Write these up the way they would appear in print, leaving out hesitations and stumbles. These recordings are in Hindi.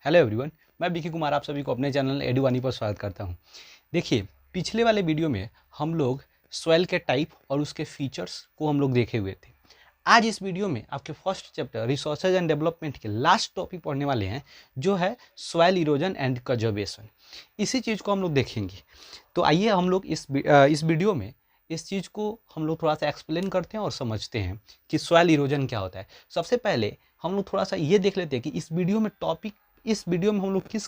हेलो एवरीवन, मैं बीके कुमार आप सभी को अपने चैनल एडुवानी पर स्वागत करता हूं। देखिए, पिछले वाले वीडियो में हम लोग सॉइल के टाइप और उसके फीचर्स को हम लोग देखे हुए थे। आज इस वीडियो में आपके first chapter resources and development के लास्ट टॉपिक पढ़ने वाले हैं, जो है सॉइल इरोजन एंड कंजर्वेशन। इसी चीज़ को हम लोग देखेंगे। तो आइए हम लोग इस वीडियो में इस चीज़ को हम लोग थोड़ा सा एक्सप्लेन करते हैं और समझते हैं कि सॉइल इरोजन क्या होता है। सबसे पहले हम लोग थोड़ा सा ये देख लेते हैं कि इस वीडियो में हम लोग किस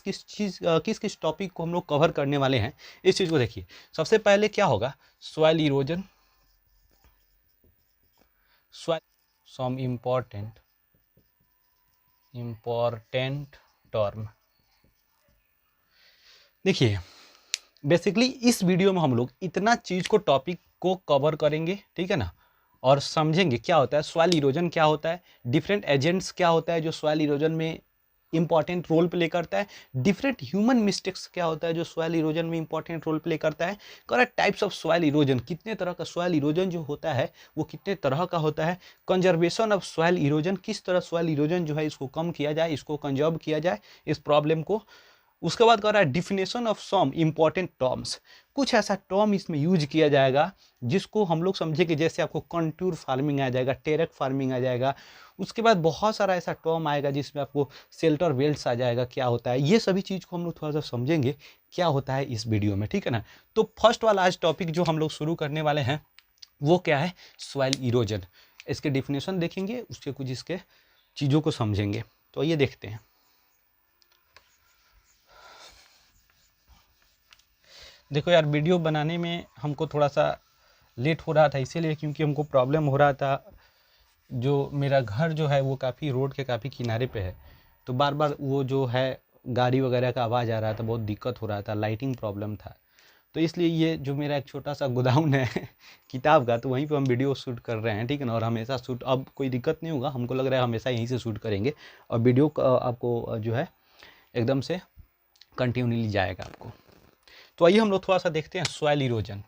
किस टॉपिक को हम लोग कवर करने वाले हैं। इस चीज़ को देखिए। सबसे पहले क्या होगा, soil erosion, soil some important term. देखिए, बेसिकली इस वीडियो में हम लोग इतना चीज़ को टॉपिक को कवर करेंगे, ठीक है ना, और समझेंगे क्या होता है सॉइल इरोजन, क्या होता है, डिफरेंट एजेंट्स क्या होता है जो सॉइल इरोजन में इंपॉर्टेंट रोल प्ले करता है, डिफरेंट ह्यूमन मिस्टेक्स क्या होता है जो सॉइल इरोजन में इंपॉर्टेंट रोल प्ले करता है, correct types of soil erosion, कितने तरह का सॉइल इरोजन जो होता है वो कितने तरह का होता है, कंजर्वेशन ऑफ सॉइल इरोजन, किस तरह सॉइल इरोजन जो है इसको कम किया जाए, इसको कंजर्व किया जाए, इस प्रॉब्लम को। उसके बाद कह रहा है definition of some important terms, कुछ ऐसा टर्म इसमें यूज किया जाएगा जिसको हम लोग समझेंगे, जैसे आपको कंटूर फार्मिंग आ जाएगा, टेरेक फार्मिंग आ जाएगा। उसके बाद बहुत सारा ऐसा टर्म आएगा जिसमें आपको शेल्टर बेल्ट्स आ जाएगा, क्या होता है, ये सभी चीज़ को हम लोग थोड़ा सा समझेंगे क्या होता है इस वीडियो में, ठीक है ना। तो फर्स्ट वाला आज टॉपिक जो हम लोग शुरू करने वाले हैं वो क्या है, सॉइल इरोजन। इसके डिफिनेशन देखेंगे, उसके कुछ इसके चीज़ों को समझेंगे। तो ये देखते हैं। देखो यार, वीडियो बनाने में हमको थोड़ा सा लेट हो रहा था, इसीलिए क्योंकि हमको प्रॉब्लम हो रहा था। जो मेरा घर जो है वो काफ़ी रोड के काफ़ी किनारे पे है, तो बार बार वो जो है गाड़ी वगैरह का आवाज़ आ रहा था, बहुत दिक्कत हो रहा था, लाइटिंग प्रॉब्लम था। तो इसलिए ये जो मेरा एक छोटा सा गोदाउन है किताब का, तो वहीं पे हम वीडियो शूट कर रहे हैं, ठीक है ना। और हमेशा शूट, अब कोई दिक्कत नहीं होगा, हमको लग रहा है हमेशा यहीं से शूट करेंगे और वीडियो आपको जो है एकदम से कंटिन्यूली जाएगा आपको। तो आइए हम लोग थोड़ा सा देखते हैं सॉइल इरोजन।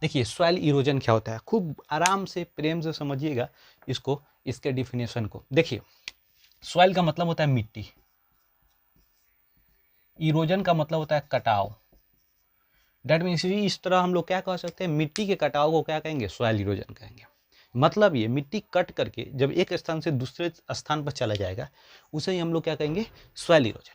देखिए, सॉइल इरोजन क्या होता है, खूब आराम से प्रेम से समझिएगा इसको, इसके डिफिनेशन को। देखिए, सॉइल का मतलब होता है मिट्टी, इरोजन का मतलब होता है कटाव। डेट मीन्स इस तरह हम लोग क्या कह सकते हैं, मिट्टी के कटाव को क्या कहेंगे, सॉइल इरोजन कहेंगे। मतलब ये मिट्टी कट करके जब एक स्थान से दूसरे स्थान पर चला जाएगा, उसे ही हम लोग क्या कहेंगे, सॉइल इरोजन।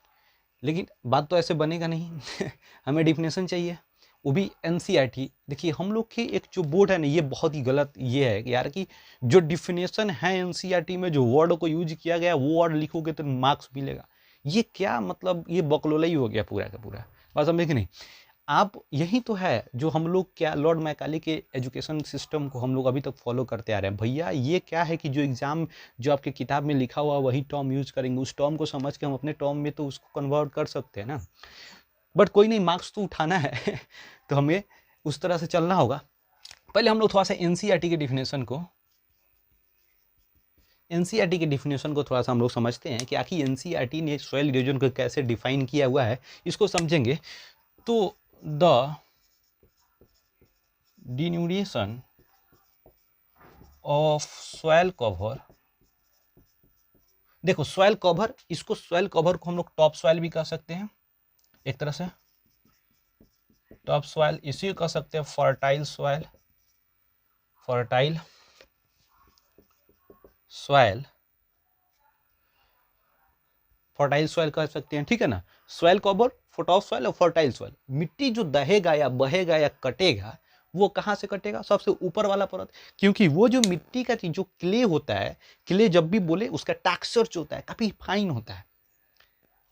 लेकिन बात तो ऐसे बनेगा नहीं हमें डिफिनेशन चाहिए, वो भी एनसीईआरटी। देखिए, हम लोग की एक जो बोर्ड है ना, ये बहुत ही गलत ये है कि यार, कि जो डिफिनेशन है एनसीईआरटी में, जो वर्ड को यूज किया गया वो वर्ड लिखोगे तो मार्क्स मिलेगा। ये क्या मतलब, ये बकलोला ही हो गया पूरा का पूरा। बात समझे कि नहीं। आप यही तो है जो हम लोग क्या लॉर्ड मैकाले के एजुकेशन सिस्टम को हम लोग अभी तक फॉलो करते आ रहे हैं। भैया, ये क्या है कि जो एग्जाम जो आपके किताब में लिखा हुआ वही टर्म यूज करेंगे, उस टर्म को समझ के हम अपने टर्म में तो उसको कन्वर्ट कर सकते हैं ना। बट कोई नहीं, मार्क्स तो उठाना है तो हमें उस तरह से चलना होगा। पहले हम लोग थोड़ा सा एनसीईआरटी के डिफिनेशन को थोड़ा सा हम लोग समझते हैं कि आखिर एनसीईआरटी ने सॉइल इरोजन को कैसे डिफाइन किया हुआ है, इसको समझेंगे। तो द डिन्यूरेशन ऑफ सॉइल कवर, देखो सॉइल कवर, इसको सॉइल कवर को हम लोग टॉप सॉइल भी कह सकते हैं, एक तरह से टॉप सॉइल, इसी को कह सकते हैं fertile soil, fertile soil, fertile soil कह सकते हैं, ठीक है ना। सॉइल कवर, टॉप सॉइल और फर्टाइल सॉइल। मिट्टी जो दहेगा या बहेगा या कटेगा, वो कहाँ से कटेगा, सबसे ऊपर वाला परत। क्योंकि वो जो मिट्टी का जो क्ले होता है, क्ले जब भी बोले उसका टेक्सचर जो होता है काफी फाइन होता है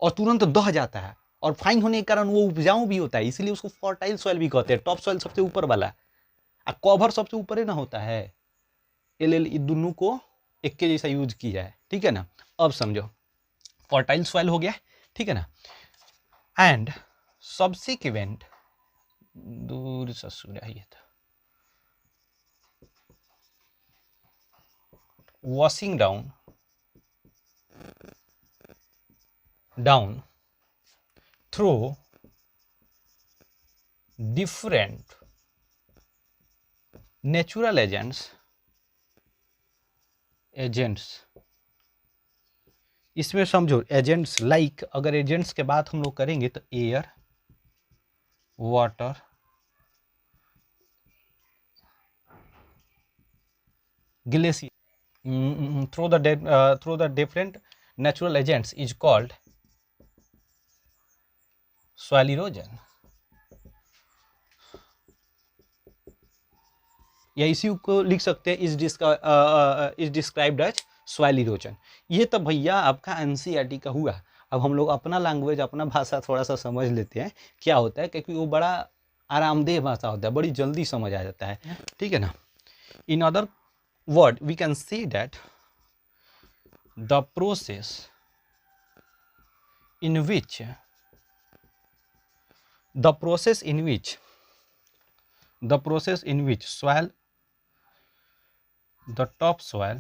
और तुरंत दह जाता है, और फाइन होने के कारण वो उपजाऊ भी होता है, इसलिए उसको फर्टाइल सॉइल भी कहते हैं। टॉप सॉइल सबसे ऊपर वाला, और कवर सबसे ऊपर ही ना होता है। एल दोनों को एक के जैसा यूज किया है, ठीक है ना। अब समझो, फर्टाइल सॉइल हो गया, ठीक है ना। एंड सब्सिक्वेंट, दूर ससुर ये था, washing down through different natural agents agents, इसमें समझो एजेंट्स लाइक, अगर एजेंट्स के बाद हम लोग करेंगे तो air, water, glacier, through the different natural agents is called soil erosion, या इसी को लिख सकते हैं is described as soil erosion. ये तो भैया आपका एनसीईआरटी का हुआ। अब हम लोग अपना लैंग्वेज, अपना भाषा थोड़ा सा समझ लेते हैं क्या होता है, क्योंकि वो बड़ा आरामदेह भाषा होता है, बड़ी जल्दी समझ आ जाता है, ठीक है ना। In other word we can see that the process in which soil, the topsoil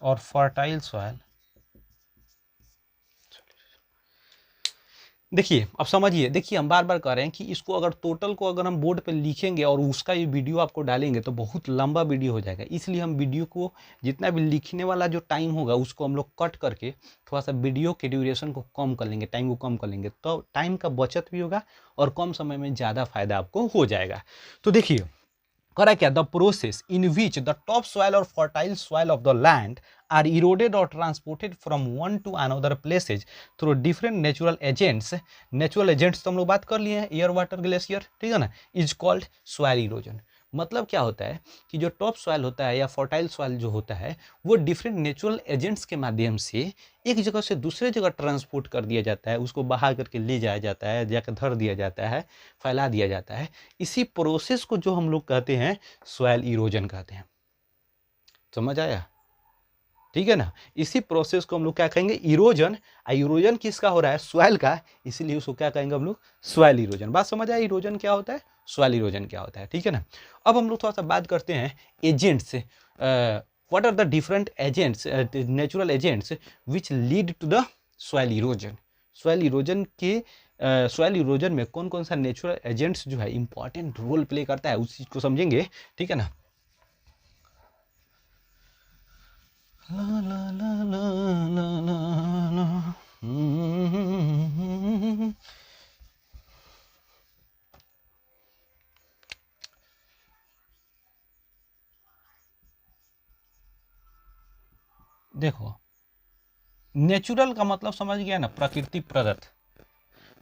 or fertile soil, देखिए अब समझिए, देखिए हम बार बार कह रहे हैं कि इसको अगर टोटल को अगर हम बोर्ड पे लिखेंगे और उसका ये वीडियो आपको डालेंगे तो बहुत लंबा वीडियो हो जाएगा, इसलिए हम वीडियो को जितना भी लिखने वाला जो टाइम होगा उसको हम लोग कट करके थोड़ा सा वीडियो के ड्यूरेशन को कम कर लेंगे, टाइम को कम कर लेंगे, तो टाइम का बचत भी होगा और कम समय में ज़्यादा फायदा आपको हो जाएगा। तो देखिए करा क्या, the process in which the top soil और fertile soil of the land are eroded और transported from one to another places through different natural agents. Natural agents तो हम लोग बात कर लिए हैं, एयर, वाटर, ग्लेशियर, ठीक है ना, इज कॉल्ड सॉइल इरोजन। मतलब क्या होता है कि जो टॉप सॉइल होता है या फर्टाइल सॉइल जो होता है वो डिफरेंट नेचुरल एजेंट्स के माध्यम से एक जगह से दूसरे जगह ट्रांसपोर्ट कर दिया जाता है, उसको बहा करके ले जाया जाता है, जाकर धर दिया जाता है, फैला दिया जाता है। इसी प्रोसेस को जो हम लोग कहते हैं सॉइल इरोजन कहते हैं। समझ आया, ठीक है ना। इसी प्रोसेस को हम लोग क्या कहेंगे, इरोजन। इरोजन किसका हो रहा है, सॉइल का, इसीलिए उसको क्या कहेंगे हम लोग, सॉइल इरोजन। बात समझ आया, इरोजन क्या होता है, सॉइल इरोजन क्या होता है, ठीक है ना। अब हम लोग थोड़ा सा बात करते हैं agents. What are the different agents, natural agents which lead to the soil erosion. Soil erosion के सॉइल इरोजन में कौन कौन सा नेचुरल एजेंट्स जो है इंपॉर्टेंट रोल प्ले करता है उस चीज को समझेंगे, ठीक है ना। ला ला ला ला ला ला ला। देखो नेचुरल का मतलब समझ गया ना, प्रकृति प्रदत्त,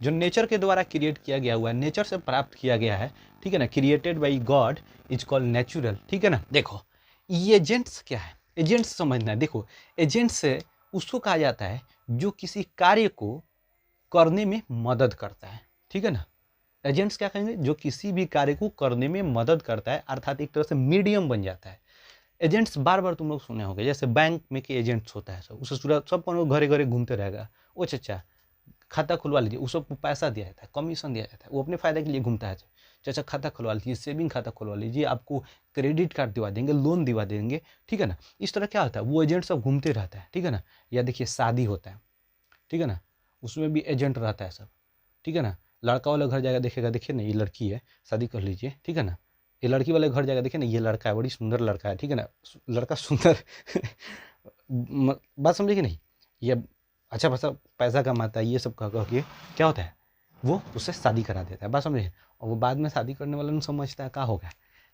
जो नेचर के द्वारा क्रिएट किया गया हुआ है, नेचर से प्राप्त किया गया है, ठीक है ना, created by God is called natural, ठीक है ना। देखो एजेंट्स क्या है, एजेंट्स समझना है। देखो एजेंट्स से उसको कहा जाता है जो किसी कार्य को करने में मदद करता है, ठीक है ना। एजेंट्स क्या कहेंगे, जो किसी भी कार्य को करने में मदद करता है, अर्थात एक तरह से मीडियम बन जाता है। एजेंट्स बार बार तुम लोग सुने होंगे, जैसे बैंक में के एजेंट्स होता है, सब उससे सब घरे घरे घूमते रहेगा, ओ चाचा खाता खुलवा लीजिए, उसको पैसा दिया जाता है, कमीशन दिया जाता है, वो अपने फायदे के लिए घूमता है, चाचा खाता खुलवा लीजिए, सेविंग खाता खुलवा लीजिए, आपको क्रेडिट कार्ड दिवा देंगे, लोन दिवा देंगे, ठीक है ना। इस तरह क्या होता है, वो एजेंट सब घूमते रहता है, ठीक है ना। या देखिए शादी होता है, ठीक है ना, उसमें भी एजेंट रहता है सब, ठीक है ना। लड़का वाला घर जाएगा, देखेगा, देखिए ना ये लड़की है, शादी कर लीजिए, ठीक है ना। ये लड़की वाले घर जाएगा, देखिए ना ये लड़का है, बड़ी सुंदर लड़का है, ठीक है ना, लड़का सुंदर बात समझे कि नहीं, ये अच्छा खासा पैसा कमाता है, ये सब कह के क्या होता है, वो उससे शादी करा देता है, बात समझे। और वो बाद में शादी करने वाला नहीं समझता है क्या होगा,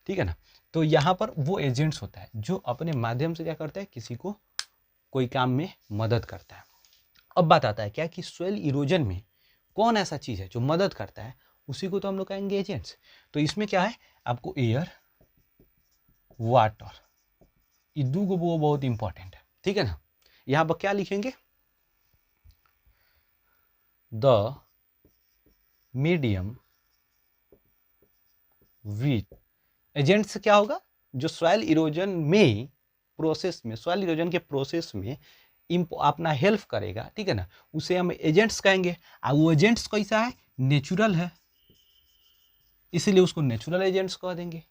ठीक है ना। तो यहाँ पर वो एजेंट्स होता है जो अपने माध्यम से क्या करता है, किसी को कोई काम में मदद करता है। अब बात आता है क्या कि सॉइल इरोजन में कौन ऐसा चीज़ है जो मदद करता है, उसी को तो हम लोग कहेंगे एजेंट्स। तो इसमें क्या है, आपको एयर, वाटर, ये दो को वो बहुत इंपॉर्टेंट है, ठीक है ना। यहाँ पर क्या लिखेंगे, द मीडियम विथ एजेंट्स क्या होगा, जो सॉइल इरोजन में प्रोसेस में, सॉइल इरोजन के प्रोसेस में अपना हेल्प करेगा, ठीक है ना, उसे हम एजेंट्स कहेंगे। और वो एजेंट्स कैसा है, नेचुरल है, इसीलिए उसको नेचुरल एजेंट्स कह देंगे।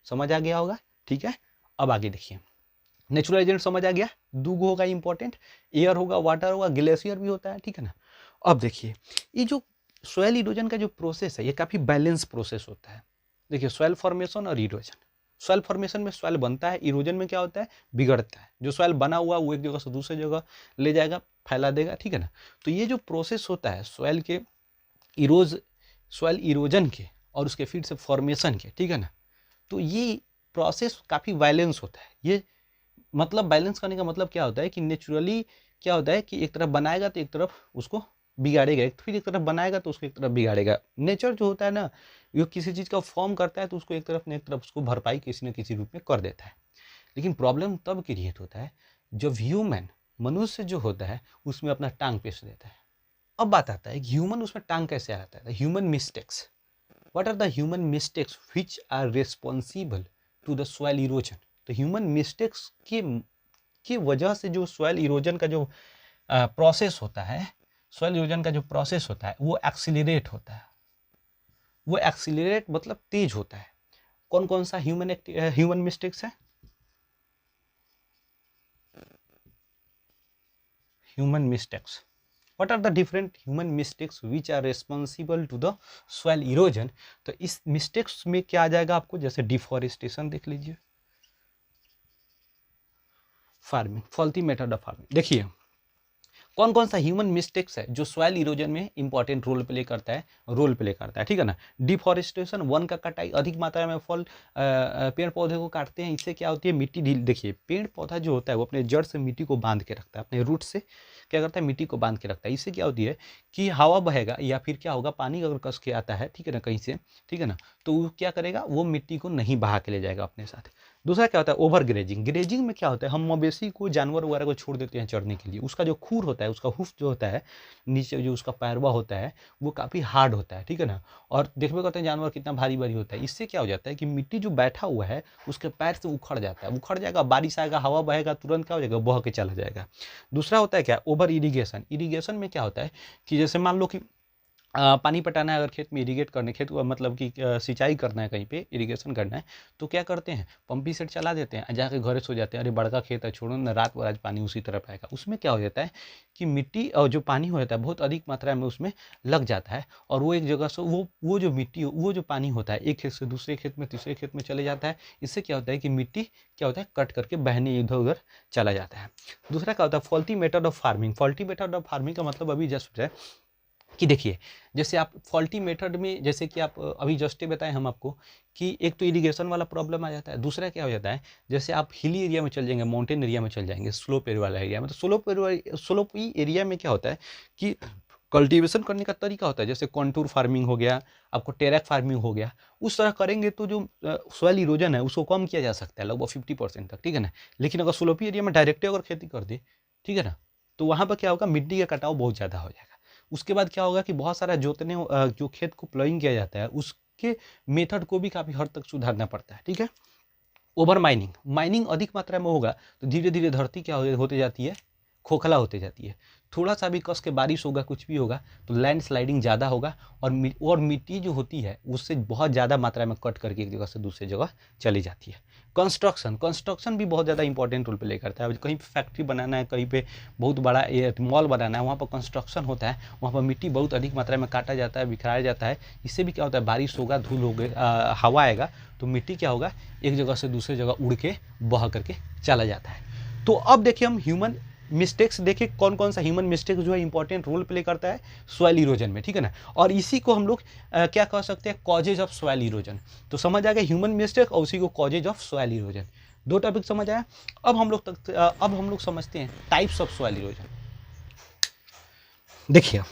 समझ आ गया होगा, ठीक है। अब आगे देखिए, नेचुरल एजेंट समझ आ गया, दो होगा इंपॉर्टेंट, एयर होगा, वाटर होगा, ग्लेशियर भी होता है, ठीक है ना। अब देखिए ये जो सॉइल इरोजन का जो प्रोसेस है ये काफ़ी बैलेंस प्रोसेस होता है। देखिए सॉइल फॉर्मेशन और इरोजन, सॉइल फॉर्मेशन में सॉइल बनता है, इरोजन में क्या होता है, बिगड़ता है। जो सॉइल बना हुआ वो एक जगह से दूसरी जगह ले जाएगा, फैला देगा, ठीक है ना। तो ये जो प्रोसेस होता है सॉइल के सॉइल इरोजन के और उसके फिर से फॉर्मेशन के, ठीक है ना, तो ये प्रोसेस काफ़ी वायलेंस होता है। ये मतलब बैलेंस करने का मतलब क्या होता है कि नेचुरली क्या होता है कि एक तरफ बनाएगा तो एक तरफ उसको बिगाड़ेगा, फिर एक तरफ बनाएगा तो उसको एक तरफ बिगाड़ेगा। नेचर जो होता है ना, ये किसी चीज़ का फॉर्म करता है तो उसको एक तरफ न एक तरफ उसको भरपाई किसी न किसी रूप में कर देता है। लेकिन प्रॉब्लम तब क्रिएट होता है जब ह्यूमन, मनुष्य जो होता है उसमें अपना टांग पेश देता है। अब बात आता है ह्यूमन उसमें टांग कैसे आता है। Human mistakes, what are the human mistakes which are responsible to the soil erosion. तो ह्यूमन मिस्टेक्स की वजह से जो सॉइल इरोजन का जो प्रोसेस होता है, सॉइल इरोजन का जो प्रोसेस होता है वो एक्सीलरेट होता है। वो एक्सीलरेट मतलब तेज होता है। कौन कौन सा ह्यूमन मिस्टेक्स है? Human mistakes, what are the different human mistakes which are responsible to the soil erosion। तो इस मिस्टेक्स में क्या आ जाएगा आपको, जैसे डिफॉरेस्टेशन देख लीजिए, farming, faulty method of farming. देखिए कौन कौन सा ह्यूमन मिस्टेक्स है जो सॉइल इरोजन में इंपॉर्टेंट रोल प्ले करता है, ठीक है ना। डिफॉरेस्टेशन, वन का कटाई, अधिक मात्रा में फल पेड़ पौधे को काटते हैं, इससे क्या होती है, मिट्टी ढील। देखिए पेड़ पौधा जो होता है वो अपने जड़ से मिट्टी को बांध के रखता है, अपने रूट से क्या करता है, मिट्टी को बांध के रखता है। इससे क्या होती है कि हवा बहेगा या फिर क्या होगा, पानी अगर कस के आता है, ठीक है ना, कहीं से, ठीक है ना, तो वो क्या करेगा, वो मिट्टी को नहीं बहा के ले जाएगा अपने साथ। दूसरा क्या होता है, ओवर ग्रेजिंग। ग्रेजिंग में क्या होता है, हम मवेशी को, जानवर वगैरह को छोड़ देते हैं चरने के लिए, उसका जो खूर होता है, उसका हुफ जो होता है, नीचे जो उसका पैरवा होता है वो काफ़ी हार्ड होता है, ठीक है ना। और देखने करते हैं जानवर कितना भारी भारी होता है। इससे क्या हो जाता है कि मिट्टी जो बैठा हुआ है उसके पैर से उखड़ जाता है, उखड़ जाएगा, बारिश आएगा, हवा बहेगा, तुरंत क्या हो जाएगा, बह के चला जाएगा। दूसरा होता है क्या, ओवर इरीगेशन। इरीगेशन में क्या होता है कि जैसे मान लो कि पानी पटाना है, अगर खेत में इरीगेट करने, खेत को मतलब कि सिंचाई करना है, कहीं पे इरीगेशन करना है, तो क्या करते हैं, पंपी सेट चला देते हैं, जाके घरे सो जाते हैं, अरे बड़का खेत है, छोड़ो ना, रात भर आज पानी उसी तरफ आएगा। उसमें क्या हो जाता है कि मिट्टी और जो पानी हो जाता है बहुत अधिक मात्रा में उसमें लग जाता है, और वो एक जगह से वो जो मिट्टी, वो जो पानी होता है एक खेत से दूसरे खेत में, तीसरे खेत में चले जाता है। इससे क्या होता है कि मिट्टी क्या होता है, कट करके बहने इधर उधर चला जाता है। दूसरा क्या होता है, faulty method of farming. Faulty method of farming का मतलब अभी जस्ट है कि देखिए जैसे आप फॉल्टी मेथड में, जैसे कि आप अभी जस्ट बताएं हम आपको कि एक तो इरिगेशन वाला प्रॉब्लम आ जाता है। दूसरा क्या हो जाता है, जैसे आप हिली एरिया में चल जाएंगे, माउंटेन एरिया में चल जाएंगे, स्लोप एरिया वाला एरिया में, तो स्लोपी एरिया में क्या होता है कि कल्टीवेशन करने का तरीका होता है, जैसे कॉन्टूर फार्मिंग हो गया, आपको टेरेक फार्मिंग हो गया, उस तरह करेंगे तो जो सॉइल इरोजन है उसको कम किया जा सकता है लगभग 50% तक, ठीक है ना। लेकिन अगर स्लोपी एरिया में डायरेक्ट अगर खेती कर दे, ठीक है ना, तो वहाँ पर क्या होगा, मिट्टी का कटाव बहुत ज़्यादा हो जाएगा। उसके बाद क्या होगा कि बहुत सारा जोतने जो खेत को प्लॉइंग किया जाता है उसके मेथड को भी काफ़ी हद तक सुधारना पड़ता है, ठीक है। ओवर माइनिंग, माइनिंग अधिक मात्रा में होगा तो धीरे धीरे धरती क्या होते जाती है, खोखला होते जाती है। थोड़ा सा भी कस के बारिश होगा, कुछ भी होगा तो लैंड स्लाइडिंग ज़्यादा होगा, और मिट्टी जो होती है उससे बहुत ज़्यादा मात्रा में कट करके एक जगह से दूसरी जगह चली जाती है। कंस्ट्रक्शन भी बहुत ज़्यादा इंपॉर्टेंट रोल प्ले करता है। कहीं पे फैक्ट्री बनाना है, कहीं पे बहुत बड़ा मॉल बनाना है, वहाँ पर कंस्ट्रक्शन होता है, वहाँ पर मिट्टी बहुत अधिक मात्रा में काटा जाता है, बिखराया जाता है। इससे भी क्या होता है, बारिश होगा, धूल होगा, हवा आएगा तो मिट्टी क्या होगा, एक जगह से दूसरी जगह उड़ के बह करके चला जाता है। तो अब देखिए हम ह्यूमन मिस्टेक्स देखिए, कौन कौन सा ह्यूमन मिस्टेक्स जो है इंपॉर्टेंट रोल प्ले करता है सॉइल इरोजन में, ठीक है ना। और इसी को हम लोग क्या कह सकते हैं, कॉजेज ऑफ सॉइल इरोजन। तो समझ आ गया ह्यूमन मिस्टेक और उसी को कॉजेज ऑफ सॉइल इरोजन, दो टॉपिक समझ आया। अब हम लोग समझते हैं टाइप्स ऑफ सॉइल इरोजन। देखिए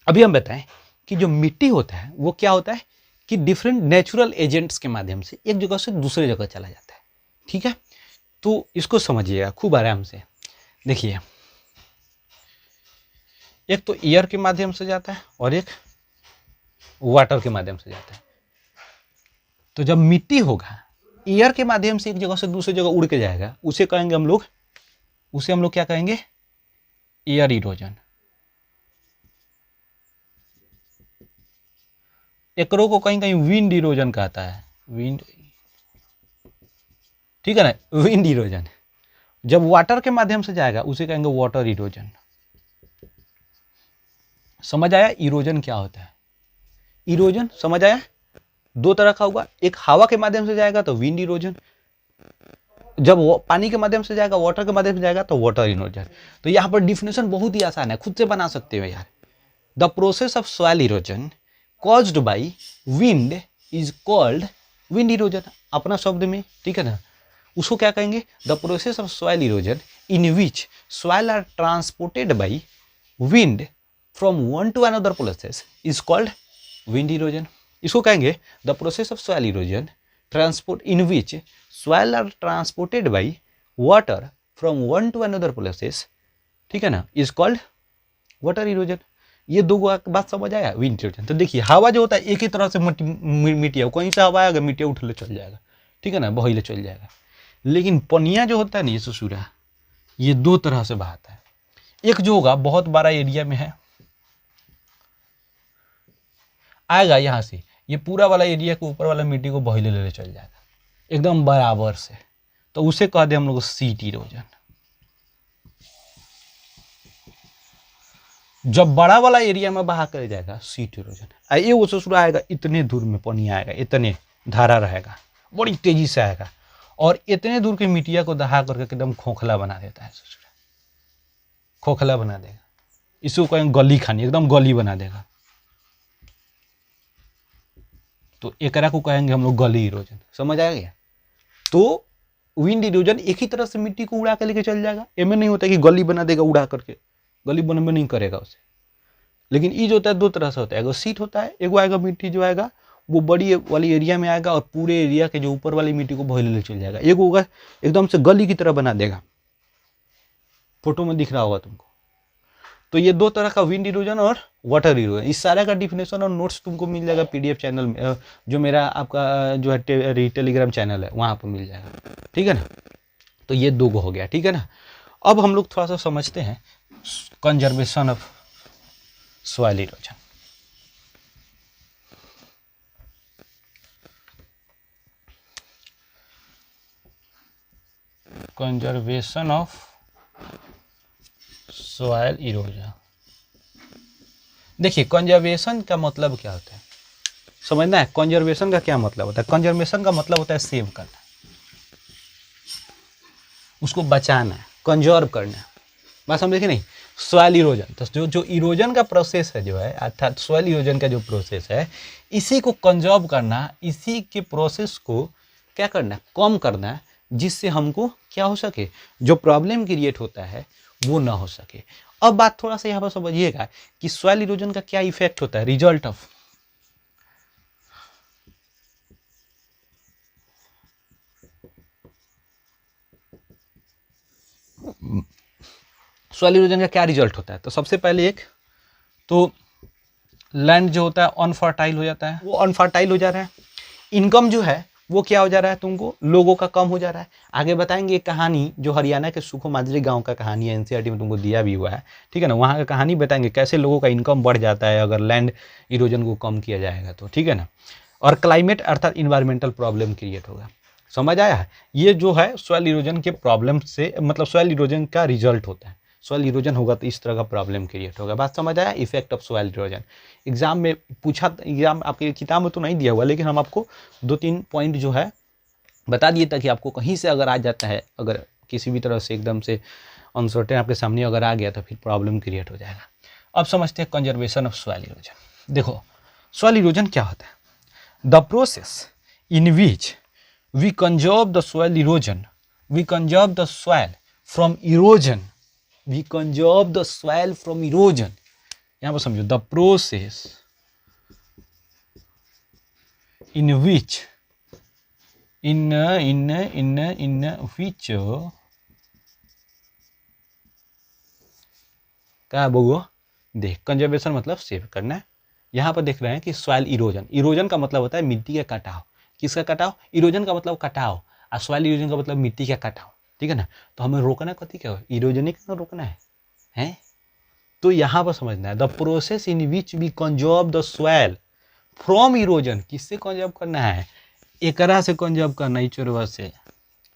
अभी हम बताएं कि जो मिट्टी होता है वो क्या होता है कि डिफरेंट नेचुरल एजेंट्स के माध्यम से एक जगह से दूसरे जगह चला जाता है, ठीक है। तो इसको समझिएगा खूब आराम से। देखिए एक तो एयर के माध्यम से जाता है और एक वाटर के माध्यम से जाता है। तो जब मिट्टी होगा, एयर के माध्यम से एक जगह से दूसरी जगह उड़ के जाएगा, उसे हम लोग क्या कहेंगे, एयर इरोजन। एकरो को कहीं कहीं विंड इरोजन कहता है, विंड, ठीक है ना, विंड इरोजन। जब वाटर के माध्यम से जाएगा उसे कहेंगे वाटर इरोजन। समझ आया इरोजन क्या होता है, इरोजन समझ आया। दो तरह का होगा, एक हवा के माध्यम से जाएगा तो विंड इरोजन, जब वो पानी के माध्यम से जाएगा, वाटर के माध्यम से जाएगा तो वाटर इरोजन। तो यहाँ पर डिफिनेशन बहुत ही आसान है, खुद से बना सकते हो यार। The process of soil erosion caused by wind is called wind erosion, अपना शब्द में, ठीक है ना। उसको क्या कहेंगे, the process of soil erosion in which soil are transported by wind from one to another places is called wind erosion. इसको कहेंगे the process of soil erosion transport in which soil are transported by water from one to another places, ठीक है ना, इज कॉल्ड वाटर इरोजन। ये दो बात समझ आया, विंड इरोजन। तो देखिए हवा जो होता है एक ही तरह से मिट्टिया, कहीं से हवा आएगा मिट्टिया उठ ले चल जाएगा, ठीक है ना, बही ले चल जाएगा। लेकिन पनिया जो होता है ना, ये ससुरा, ये दो तरह से बहाता है। एक जो होगा बहुत बड़ा एरिया में है, आएगा यहाँ से, ये पूरा वाला एरिया के ऊपर वाला मिट्टी को बही ले चल जाएगा एकदम बराबर से, तो उसे कह दे हम लोग सीट इरोजन। जब बड़ा वाला एरिया में बहा कर जाएगा सीट इरोजन। ये वो ससुरा आएगा इतने दूर में पानी आएगा, इतने धारा रहेगा, बड़ी तेजी से आएगा और इतने दूर की मिट्टिया को दहा करके एकदम खोखला बना देता है ससुरा, खोखला बना देगा। इसको कहेंगे गली खानी, एकदम गली बना देगा। तो एकरा को कहेंगे हम लोग गली इरोजन, समझ आ गया। तो विंड इरोजन एक ही तरह से मिट्टी को उड़ा के लेके चल जाएगा, एमे नहीं होता कि गली बना देगा उड़ा करके, गली बनने नहीं करेगा उसे। लेकिन ये जो होता है दो तरह से होता है, एगो सीट होता है, एगो आएगा मिट्टी जो आएगा वो बड़ी वाली एरिया में आएगा और पूरे एरिया के जो ऊपर वाली मिट्टी को बही ले चल जाएगा। एक होगा एकदम से गली की तरह बना देगा, फोटो में दिख रहा होगा तुमको। तो ये दो तरह का विंड इरोजन और वाटर इरोजन, इस सारे का डिफिनेशन और नोट्स तुमको मिल जाएगा पीडीएफ चैनल में, जो मेरा आपका जो है टेलीग्राम चैनल है वहाँ पर मिल जाएगा, ठीक है ना। तो ये दो हो गया, ठीक है ना। अब हम लोग थोड़ा सा समझते हैं conservation of soil erosion. Conservation of soil erosion, देखिए कंजर्वेशन का मतलब क्या होता है, समझना है। कंजर्वेशन का क्या मतलब होता है, कंजर्वेशन का मतलब होता है सेव करना, उसको बचाना, कंजर्व करना, बात समझे कि नहीं। सॉइल इरोजन, तो जो इरोजन का प्रोसेस है जो है, अर्थात सॉइल इरोजन का जो प्रोसेस है, इसी को कंजर्व करना, इसी के प्रोसेस को क्या करना, कम करना, जिससे हमको क्या हो सके, जो प्रॉब्लम क्रिएट होता है वो ना हो सके। अब बात थोड़ा सा यहाँ पर समझिएगा कि सॉइल इरोजन का क्या इफेक्ट होता है, रिजल्ट ऑफ सॉइल इरोजन का क्या रिजल्ट होता है। तो सबसे पहले एक तो लैंड जो होता है अनफर्टाइल हो जाता है, वो अनफर्टाइल हो जा रहा है। इनकम जो है वो क्या हो जा रहा है, तुमको लोगों का कम हो जा रहा है। आगे बताएंगे एक कहानी जो हरियाणा के सुखो माजरी गांव का कहानी है, एनसीईआरटी में तुमको दिया भी हुआ है, ठीक है ना। वहाँ का कहानी बताएंगे कैसे लोगों का इनकम बढ़ जाता है अगर लैंड इरोजन को कम किया जाएगा तो, ठीक है ना। और क्लाइमेट अर्थात इन्वायरमेंटल प्रॉब्लम क्रिएट होगा, समझ आया है। ये जो है सॉइल इरोजन के प्रॉब्लम से, मतलब सॉइल इरोजन का रिजल्ट होता है। सॉइल इरोजन होगा तो इस तरह का प्रॉब्लम क्रिएट होगा, बात समझ आया। Effect of soil erosion exam में पूछा, एग्जाम आपकी किताब में तो नहीं दिया हुआ, लेकिन हम आपको 2-3 पॉइंट जो है बता दिए ताकि आपको कहीं से अगर आ जाता है, अगर किसी भी तरह से एकदम से अनसर्टेन आपके सामने अगर आ गया तो फिर प्रॉब्लम क्रिएट हो जाएगा। अब समझते हैं कंजर्वेशन ऑफ सॉइल इरोजन। देखो सॉइल इरोजन क्या होता है, the process in which we conserve the soil erosion, we conserve the soil from erosion, we conserve the soil from erosion. यहाँ पर समझो, the process in which in which क्या बोलो, देख कंजर्वेशन मतलब सेव करना है। यहाँ पर देख रहे हैं कि सॉइल इरोजन, इरोजन का मतलब होता है मिट्टी का कटाव, किसका कटाव, इरोजन का मतलब कटाव, और सॉइल इरोजन का मतलब मिट्टी का कटाव, ठीक है ना। तो हमें रोकना कथी क्या हो, इरोजनिक ना रोकना है। तो यहाँ पर समझना है, the process in which we conserve the soil from erosion, किससे कंजर्व करना है, एकरा से कंजर्व करना, इचोरवा से,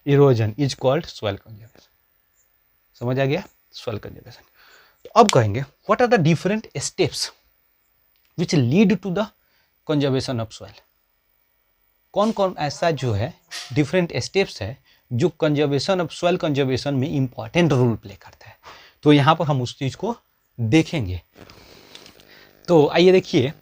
erosion is called soil conservation. समझ आ गया, सॉइल कंजर्वेशन। तो अब कहेंगे what are the different steps which lead to the conservation of soil. कौन कौन ऐसा जो है डिफरेंट स्टेप्स है जो कंजर्वेशन ऑफ सॉइल कंजर्वेशन में इंपॉर्टेंट रोल प्ले करता है। तो यहाँ पर हम उस चीज़ को देखेंगे। तो आइए देखिए,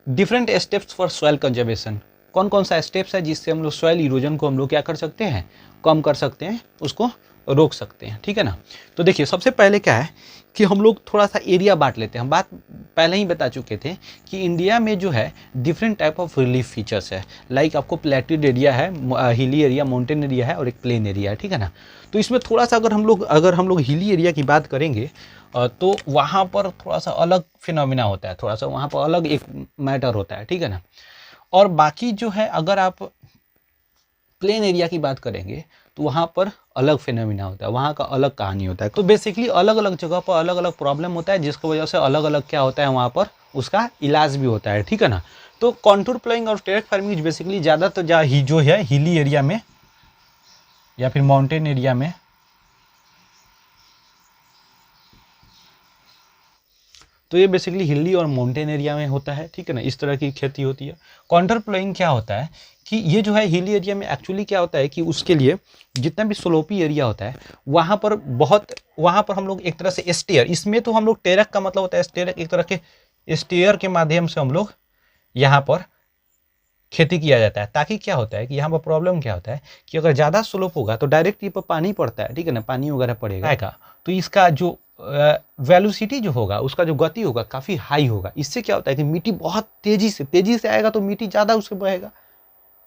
different steps for soil conservation, कौन कौन सा स्टेप्स है जिससे हम लोग सॉइल इरोजन को हम लोग क्या कर सकते हैं, कम कर सकते हैं, उसको रोक सकते हैं, ठीक है ना। तो देखिए सबसे पहले क्या है कि हम लोग थोड़ा सा एरिया बांट लेते हैं। हम बात पहले ही बता चुके थे कि इंडिया में जो है different type of relief features है। लाइक आपको प्लेटेड एरिया है, हिली एरिया, माउंटेन एरिया है और एक प्लेन एरिया है, ठीक है ना। तो इसमें थोड़ा सा अगर हम लोग हिली एरिया की बात करेंगे तो वहाँ पर थोड़ा सा अलग फिनोमिना होता है, थोड़ा सा वहाँ पर अलग एक मैटर होता है, ठीक है ना। और बाकी जो है अगर आप प्लेन एरिया की बात करेंगे तो वहाँ पर अलग फिनोमिना होता है, वहाँ का अलग कहानी होता है। तो बेसिकली अलग अलग जगह पर अलग अलग प्रॉब्लम होता है, जिसकी वजह से अलग अलग क्या होता है वहाँ पर उसका इलाज भी होता है, ठीक है ना। तो कॉन्टूर प्लोइंग और टेरेस फार्मिंग बेसिकली ज़्यादातर जो है हिली एरिया में या फिर माउंटेन एरिया में, तो ये बेसिकली हिली और माउंटेन एरिया में होता है, ठीक है ना। इस तरह की खेती होती है। कॉन्टूर प्लोइंग क्या होता है कि ये जो है हिली एरिया में एक्चुअली क्या होता है कि उसके लिए जितना भी स्लोपी एरिया होता है वहाँ पर हम लोग एक तरह से स्टेयर, इसमें तो हम लोग टेरेक का मतलब होता है स्टेयर, एक तरह के स्टेयर के माध्यम से हम लोग यहाँ पर खेती किया जाता है। ताकि क्या होता है कि यहाँ पर प्रॉब्लम क्या होता है कि अगर ज़्यादा स्लोप होगा तो डायरेक्ट ये पर पानी पड़ता है, ठीक है ना, पानी वगैरह पड़ेगा तो इसका जो वेलोसिटी जो होगा, उसका जो गति होगा काफ़ी हाई होगा। इससे क्या होता है कि मिट्टी बहुत तेज़ी से आएगा तो मिट्टी ज़्यादा उससे बहेगा,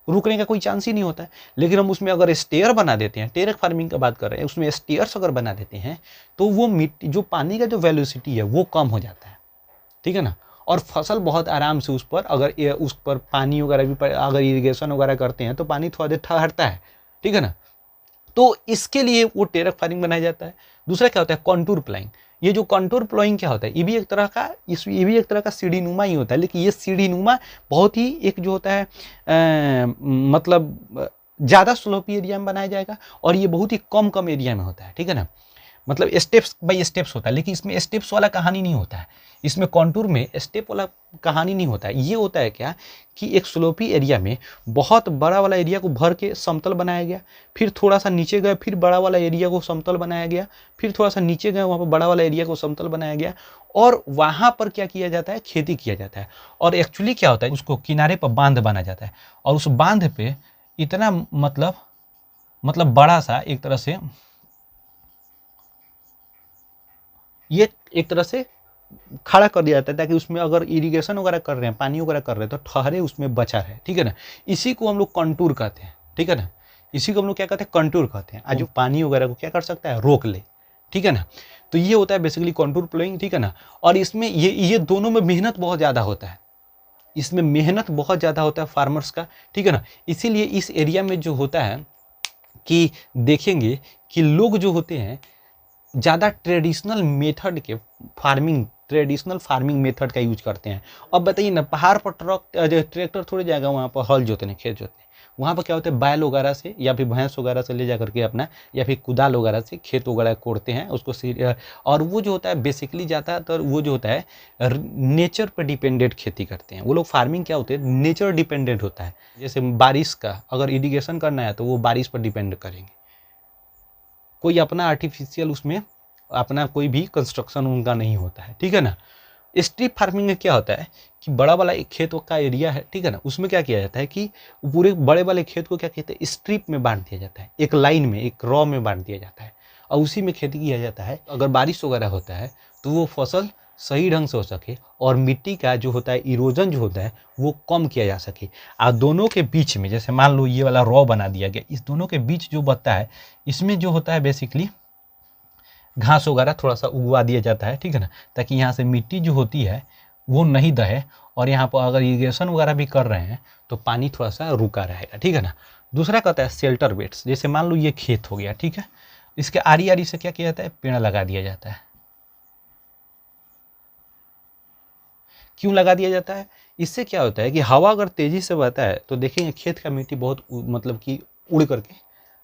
रुकने का कोई चांस ही नहीं होता है। लेकिन हम उसमें अगर स्टेयर बना देते हैं, टेरेक फार्मिंग का बात कर रहे हैं, उसमें स्टेयर्स अगर बना देते हैं तो वो मिट्टी जो पानी का जो वेलोसिटी है वो कम हो जाता है, ठीक है ना। और फसल बहुत आराम से उस पर अगर उस पर पानी वगैरह भी अगर इरिगेशन वगैरह करते हैं तो पानी थोड़ा देर ठहरता है, ठीक है ना। तो इसके लिए वो टेरेक फार्मिंग बनाया जाता है। दूसरा क्या होता है कॉन्टूर प्लाइंग। ये जो कॉन्टूर प्लोइंग क्या होता है, ये भी एक तरह का सीढ़ीनुमा ही होता है, लेकिन ये सीढ़ीनुमा बहुत ही एक जो होता है मतलब ज़्यादा स्लोपी एरिया में बनाया जाएगा और ये बहुत ही कम एरिया में होता है, ठीक है ना। मतलब स्टेप्स बाय स्टेप्स होता है, लेकिन इसमें स्टेप्स वाला कहानी नहीं होता है। इसमें कॉन्टूर में स्टेप वाला कहानी नहीं होता है। ये होता है क्या कि एक स्लोपी एरिया में बहुत बड़ा वाला एरिया को भर के समतल बनाया गया, फिर थोड़ा सा नीचे गए, फिर बड़ा वाला एरिया को समतल बनाया गया, फिर थोड़ा सा नीचे गए, वहाँ पर बड़ा वाला एरिया को समतल बनाया गया और वहाँ पर क्या किया जाता है, खेती किया जाता है। और एक्चुअली क्या होता है, उसको किनारे पर बांध बना जाता है और उस बांध पे इतना मतलब बड़ा सा एक तरह से ये एक तरह से खड़ा कर दिया जाता है ताकि उसमें अगर इरिगेशन वगैरह कर रहे हैं, पानी वगैरह कर रहे हैं तो ठहरे उसमें बचा रहे, ठीक है ना। इसी को हम लोग कंटूर कहते हैं, ठीक है ना। इसी को हम लोग क्या कहते हैं, कंटूर कहते हैं। आज जो पानी वगैरह को क्या कर सकता है, रोक ले, ठीक है ना। तो ये होता है बेसिकली कंटूर प्लोइंग, ठीक है ना। और इसमें ये दोनों में मेहनत बहुत ज़्यादा होता है, इसमें मेहनत बहुत ज़्यादा होता है फार्मर्स का, ठीक है ना। इसीलिए इस एरिया में जो होता है कि देखेंगे कि लोग जो होते हैं ज़्यादा ट्रेडिशनल फार्मिंग मेथड का यूज करते हैं। अब बताइए ना, पहाड़ पर ट्रैक्टर थोड़े जाएगा वहाँ पर हल जोतने, खेत जोतने। वहाँ पर क्या होता है, बैल वगैरह से या फिर भैंस वगैरह से ले जा करके अपना या फिर कुदाल वगैरह से खेत वगैरह कोड़ते हैं उसको। और वो जो होता है बेसिकली ज़्यादातर वो जो होता है नेचर पर डिपेंडेंट खेती करते हैं वो लोग। फार्मिंग क्या होते हैं, नेचर डिपेंडेंट होता है। जैसे बारिश का अगर इरिगेशन करना है तो वो बारिश पर डिपेंड करेंगे, कोई अपना आर्टिफिशियल उसमें अपना कोई भी कंस्ट्रक्शन उनका नहीं होता है, ठीक है ना। स्ट्रिप फार्मिंग में क्या होता है कि बड़ा वाला एक खेत का एरिया है, ठीक है ना, उसमें क्या किया जाता है कि पूरे बड़े वाले खेत को क्या कहते हैं, स्ट्रिप में बांट दिया जाता है, एक लाइन में, एक रॉ में बांट दिया जाता है और उसी में खेती किया जाता है। अगर बारिश वगैरह होता है तो वो फसल सही ढंग से हो सके और मिट्टी का जो होता है इरोजन जो होता है वो कम किया जा सके। और दोनों के बीच में जैसे मान लो ये वाला रॉ बना दिया गया, इस दोनों के बीच जो बचता है इसमें जो होता है बेसिकली घास वगैरह थोड़ा सा उगवा दिया जाता है, ठीक है ना, ताकि यहाँ से मिट्टी जो होती है वो नहीं दहे और यहाँ पर अगर इरिगेशन वगैरह भी कर रहे हैं तो पानी थोड़ा सा रुका रहेगा, ठीक है ना। दूसरा कहता है शेल्टर बेड्स। जैसे मान लो ये खेत हो गया, ठीक है, इसके आरी आरी से क्या किया जाता है, पेड़ लगा दिया जाता है। क्यों लगा दिया जाता है, इससे क्या होता है कि हवा अगर तेज़ी से बहता है तो देखेंगे खेत का मिट्टी बहुत मतलब कि उड़ करके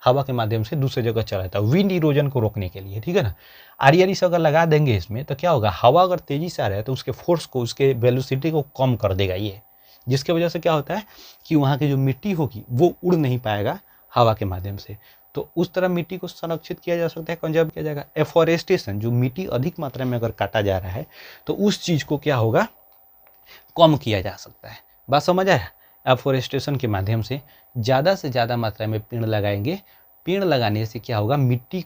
हवा के माध्यम से दूसरे जगह चला जाता है, विंड इरोजन को रोकने के लिए, ठीक है ना। आरी आरी से अगर लगा देंगे इसमें तो क्या होगा, हवा अगर तेज़ी से आ रहा है तो उसके फोर्स को, उसके वेलोसिटी को कम कर देगा ये, जिसके वजह से क्या होता है कि वहाँ की जो मिट्टी होगी वो उड़ नहीं पाएगा हवा के माध्यम से। तो उस तरह मिट्टी को संरक्षित किया जा सकता है, कंजर्व किया जाएगा। एफॉरेस्टेशन, जो मिट्टी अधिक मात्रा में अगर काटा जा रहा है तो उस चीज़ को क्या होगा, कम किया जा सकता है। बात समझ आया? एफॉरेस्टेशन के माध्यम से ज़्यादा से ज़्यादा मात्रा में पेड़ लगाएंगे। पेड़ लगाने से क्या होगा, मिट्टी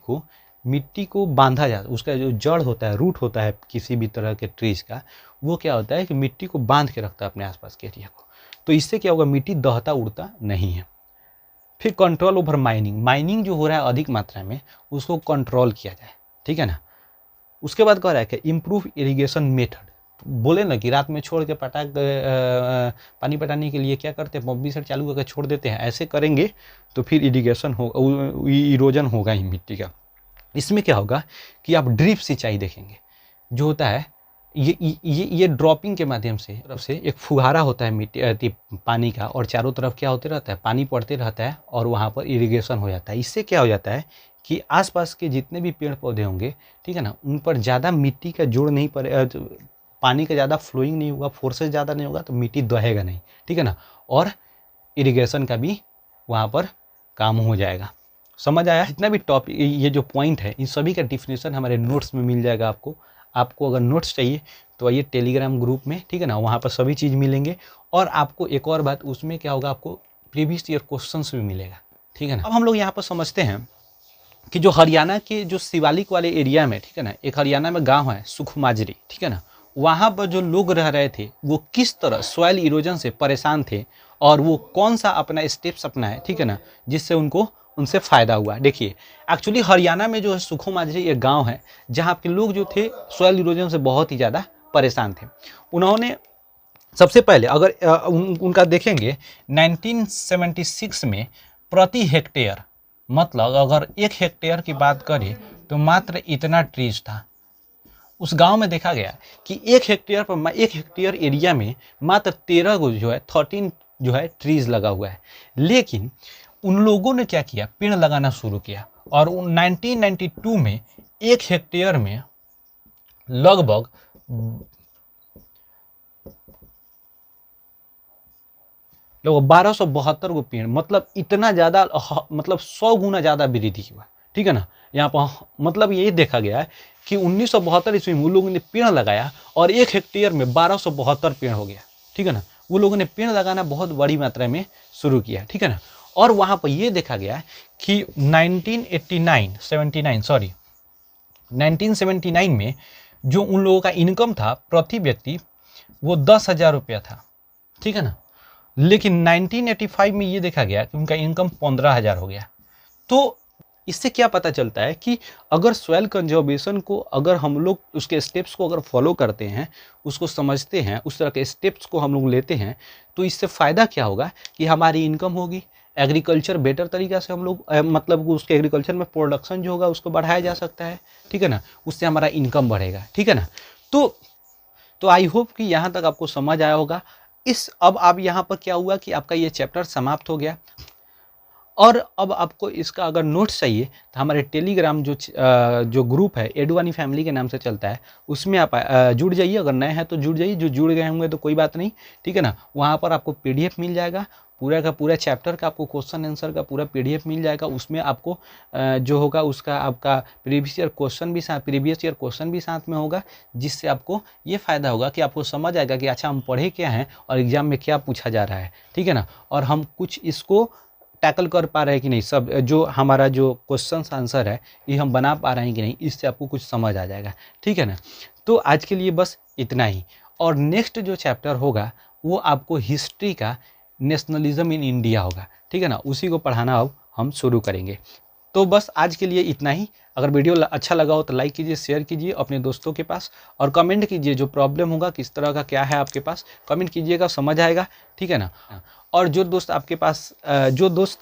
को बांधा जाता है। उसका जो जड़ होता है, रूट होता है किसी भी तरह के ट्रीज का, वो क्या होता है कि मिट्टी को बांध के रखता है अपने आसपास के एरिया को। तो इससे क्या होगा, मिट्टी दहता उड़ता नहीं है। फिर कंट्रोल ओवर माइनिंग जो हो रहा है अधिक मात्रा में, उसको कंट्रोल किया जाए, ठीक है ना। उसके बाद कह रहा है कि इम्प्रूव इरिगेशन मेथड। बोले ना कि रात में छोड़ के पानी पटाने के लिए क्या करते हैं, पंप सेट चालू करके छोड़ देते हैं। ऐसे करेंगे तो फिर इरोजन होगा ही मिट्टी का। इसमें क्या होगा कि आप ड्रिप सिंचाई देखेंगे, जो होता है ये ड्रॉपिंग के माध्यम से तरफ से एक फुहारा होता है मिट्टी पानी का, और चारों तरफ क्या होते रहता है, पानी पड़ते रहता है और वहाँ पर इरिगेशन हो जाता है। इससे क्या हो जाता है कि आसपास के जितने भी पेड़ पौधे होंगे, ठीक है ना, उन पर ज़्यादा मिट्टी का जोड़ नहीं पड़े, पानी का ज़्यादा फ्लोइंग नहीं होगा, फोर्सेस ज़्यादा नहीं होगा, तो मिट्टी दहेगा नहीं, ठीक है ना। और इरिगेशन का भी वहाँ पर काम हो जाएगा। समझ आया? जितना भी टॉपिक, ये जो पॉइंट है, इन सभी का डिफिनेशन हमारे नोट्स में मिल जाएगा आपको। आपको अगर नोट्स चाहिए तो आइए टेलीग्राम ग्रुप में, ठीक है ना, वहाँ पर सभी चीज़ मिलेंगे। और आपको एक और बात, उसमें क्या होगा, आपको प्रीवियस ईयर क्वेश्चंस भी मिलेगा, ठीक है ना। अब हम लोग यहाँ पर समझते हैं कि जो हरियाणा के जो शिवालिक वाले एरिया में, ठीक है ना, एक हरियाणा में गाँव है सुखमाजरी, ठीक है ना, वहाँ पर जो लोग रह रहे थे वो किस तरह सॉइल इरोजन से परेशान थे और वो कौन सा अपना स्टेप्स अपनाए, ठीक है ना, जिससे उनसे फ़ायदा हुआ। देखिए, एक्चुअली हरियाणा में जो है सुखमाजरी एक गांव है जहां के लोग जो थे सॉइल इरोजन से बहुत ही ज़्यादा परेशान थे। उन्होंने सबसे पहले अगर उनका देखेंगे 1976 में प्रति हेक्टेयर, मतलब अगर 1 हेक्टेयर की बात करें तो मात्र इतना ट्रीज था। उस गांव में देखा गया कि 1 हेक्टेयर एरिया में मात्र 13 को जो है 13 जो है ट्रीज लगा हुआ है। लेकिन उन लोगों ने क्या किया, पेड़ लगाना शुरू किया, और 1992 में 1 हेक्टेयर में लगभग 1272 को पेड़, मतलब इतना ज़्यादा, मतलब 100 गुना ज़्यादा वृद्धि हुआ, ठीक है ना। यहाँ पर मतलब ये देखा गया है कि 1972 ईस्वी में वो लोगों ने पेड़ लगाया और 1 हेक्टेयर में 1272 पेड़ हो गया, ठीक है ना। वो लोगों ने पेड़ लगाना बहुत बड़ी मात्रा में शुरू किया, ठीक है ना। और वहाँ पर ये देखा गया कि 1979 में जो उन लोगों का इनकम था प्रति व्यक्ति वो 10,000 रुपया था, ठीक है ना। लेकिन 1985 में ये देखा गया कि उनका इनकम 15,000 हो गया। तो इससे क्या पता चलता है कि अगर सॉइल कंजर्वेशन को, अगर हम लोग उसके स्टेप्स को अगर फॉलो करते हैं, उसको समझते हैं, उस तरह के स्टेप्स को हम लोग लेते हैं, तो इससे फ़ायदा क्या होगा कि हमारी इनकम होगी, एग्रीकल्चर बेटर तरीक़ा से हम लोग मतलब उसके एग्रीकल्चर में प्रोडक्शन जो होगा उसको बढ़ाया जा सकता है, ठीक है ना, उससे हमारा इनकम बढ़ेगा, ठीक है ना। तो आई होप कि यहाँ तक आपको समझ आया होगा। अब आप यहाँ पर क्या हुआ कि आपका ये चैप्टर समाप्त हो गया, और अब आपको इसका अगर नोट्स चाहिए तो हमारे टेलीग्राम जो ग्रुप है एडवानी फैमिली के नाम से चलता है, उसमें आप जुड़ जाइए। अगर नए हैं तो जुड़ जाइए, जो जुड़ गए होंगे तो कोई बात नहीं, ठीक है ना। वहाँ पर आपको PDF मिल जाएगा, पूरा का पूरा चैप्टर का आपको क्वेश्चन आंसर का पूरा PDF मिल जाएगा। उसमें आपको जो होगा उसका आपका प्रीवियस ईयर क्वेश्चन भी साथ में होगा, जिससे आपको ये फ़ायदा होगा कि आपको समझ आएगा कि अच्छा हम पढ़े क्या हैं और एग्ज़ाम में क्या पूछा जा रहा है, ठीक है ना। और हम कुछ इसको टैकल कर पा रहे हैं कि नहीं, सब जो हमारा जो क्वेश्चन आंसर है ये हम बना पा रहे हैं कि नहीं, इससे आपको कुछ समझ आ जाएगा, ठीक है ना। तो आज के लिए बस इतना ही, और नेक्स्ट जो चैप्टर होगा वो आपको हिस्ट्री का नेशनलिज्म इन इंडिया होगा, ठीक है ना। उसी को पढ़ाना अब हम शुरू करेंगे। तो बस आज के लिए इतना ही। अगर वीडियो अच्छा लगा हो तो लाइक कीजिए, शेयर कीजिए अपने दोस्तों के पास, और कमेंट कीजिए जो प्रॉब्लम होगा, किस तरह का क्या है आपके पास, कमेंट कीजिएगा, समझ आएगा, ठीक है ना। और जो दोस्त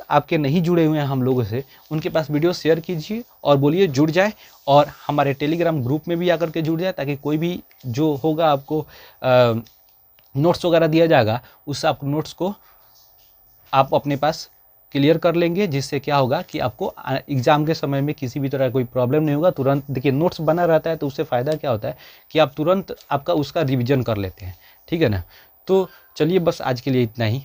आपके नहीं जुड़े हुए हैं हम लोगों से, उनके पास वीडियो शेयर कीजिए और बोलिए जुड़ जाए, और हमारे टेलीग्राम ग्रुप में भी आकर के जुड़ जाए, ताकि कोई भी जो होगा आपको नोट्स वगैरह दिया जाएगा, उस आप नोट्स को आप अपने पास क्लियर कर लेंगे, जिससे क्या होगा कि आपको एग्ज़ाम के समय में किसी भी तरह का कोई प्रॉब्लम नहीं होगा। तुरंत देखिए नोट्स बना रहता है तो उससे फ़ायदा क्या होता है कि आप तुरंत आपका उसका रिवीजन कर लेते हैं, ठीक है ना। तो चलिए बस आज के लिए इतना ही।